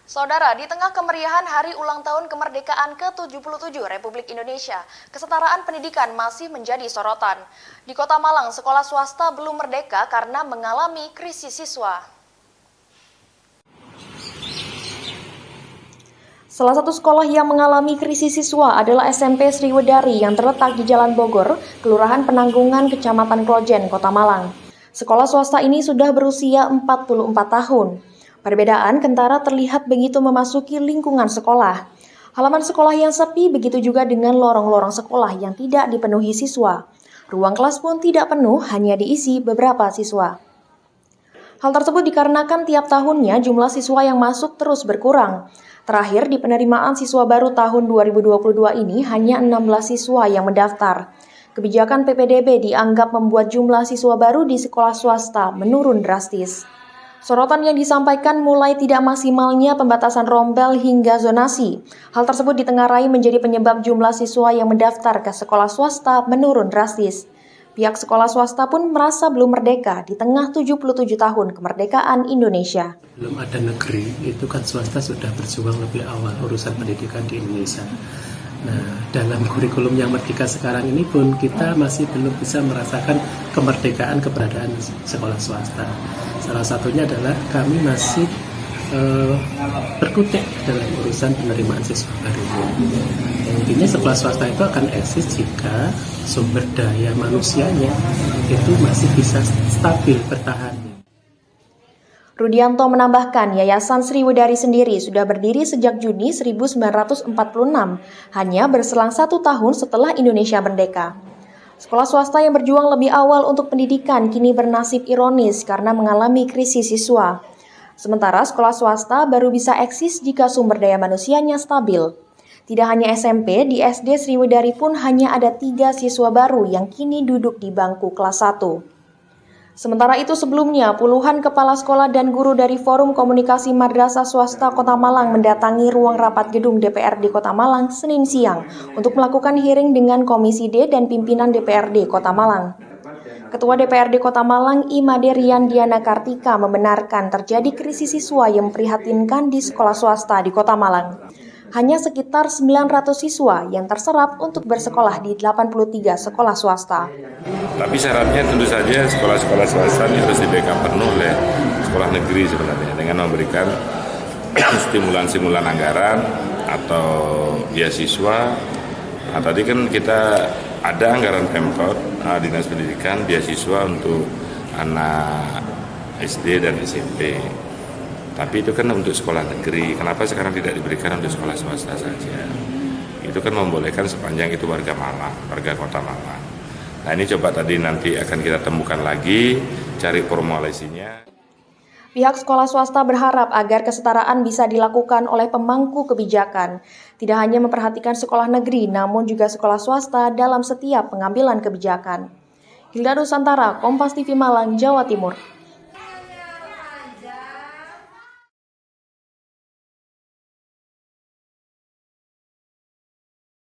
Saudara, di tengah kemeriahan Hari Ulang Tahun Kemerdekaan ke-77 Republik Indonesia, kesetaraan pendidikan masih menjadi sorotan. Di Kota Malang, sekolah swasta belum merdeka karena mengalami krisis siswa. Salah satu sekolah yang mengalami krisis siswa adalah SMP Sriwedari yang terletak di Jalan Bogor, Kelurahan Penanggungan, Kecamatan Klojen, Kota Malang. Sekolah swasta ini sudah berusia 44 tahun. Perbedaan kentara terlihat begitu memasuki lingkungan sekolah. Halaman sekolah yang sepi, begitu juga dengan lorong-lorong sekolah yang tidak dipenuhi siswa. Ruang kelas pun tidak penuh, hanya diisi beberapa siswa. Hal tersebut dikarenakan tiap tahunnya jumlah siswa yang masuk terus berkurang. Terakhir di penerimaan siswa baru tahun 2022 ini hanya 16 siswa yang mendaftar. Kebijakan PPDB dianggap membuat jumlah siswa baru di sekolah swasta menurun drastis. Sorotan yang disampaikan mulai tidak maksimalnya pembatasan rombel hingga zonasi. Hal tersebut ditengarai menjadi penyebab jumlah siswa yang mendaftar ke sekolah swasta menurun drastis. Pihak sekolah swasta pun merasa belum merdeka di tengah 77 tahun kemerdekaan Indonesia. Belum ada negeri, itu kan swasta sudah berjuang lebih awal urusan pendidikan di Indonesia. Nah, dalam kurikulum yang merdeka sekarang ini pun kita masih belum bisa merasakan kemerdekaan keberadaan sekolah swasta. Salah satunya adalah kami masih berkutik dalam urusan penerimaan siswa baru. Intinya sekolah swasta itu akan eksis jika sumber daya manusianya itu masih bisa stabil bertahan. Rudianto menambahkan, Yayasan Sriwedari sendiri sudah berdiri sejak Juni 1946, hanya berselang 1 tahun setelah Indonesia merdeka. Sekolah swasta yang berjuang lebih awal untuk pendidikan kini bernasib ironis karena mengalami krisis siswa. Sementara sekolah swasta baru bisa eksis jika sumber daya manusianya stabil. Tidak hanya SMP, di SD Sriwedari pun hanya ada 3 siswa baru yang kini duduk di bangku kelas 1. Sementara itu sebelumnya, puluhan kepala sekolah dan guru dari Forum Komunikasi Madrasah Swasta Kota Malang mendatangi ruang rapat gedung DPRD Kota Malang Senin siang untuk melakukan hearing dengan Komisi D dan pimpinan DPRD Kota Malang. Ketua DPRD Kota Malang, Imade Riandiana Kartika, membenarkan terjadi krisis siswa yang memprihatinkan di sekolah swasta di Kota Malang. Hanya sekitar 900 siswa yang terserap untuk bersekolah di 83 sekolah swasta. Tapi syaratnya tentu saja sekolah-sekolah swasta ini harus di-backup penuh oleh sekolah negeri sebenarnya dengan memberikan stimulan anggaran atau beasiswa. Nah, tadi kan kita ada anggaran Pemkot, Dinas Pendidikan, beasiswa untuk anak SD dan SMP. Tapi itu kan untuk sekolah negeri, kenapa sekarang tidak diberikan untuk sekolah swasta saja? Itu kan membolehkan sepanjang itu warga Malang, warga Kota Malang. Nah ini coba tadi nanti akan kita temukan lagi, cari formulasinya. Pihak sekolah swasta berharap agar kesetaraan bisa dilakukan oleh pemangku kebijakan. Tidak hanya memperhatikan sekolah negeri, namun juga sekolah swasta dalam setiap pengambilan kebijakan. Hilda Nusantara, Kompas TV Malang, Jawa Timur.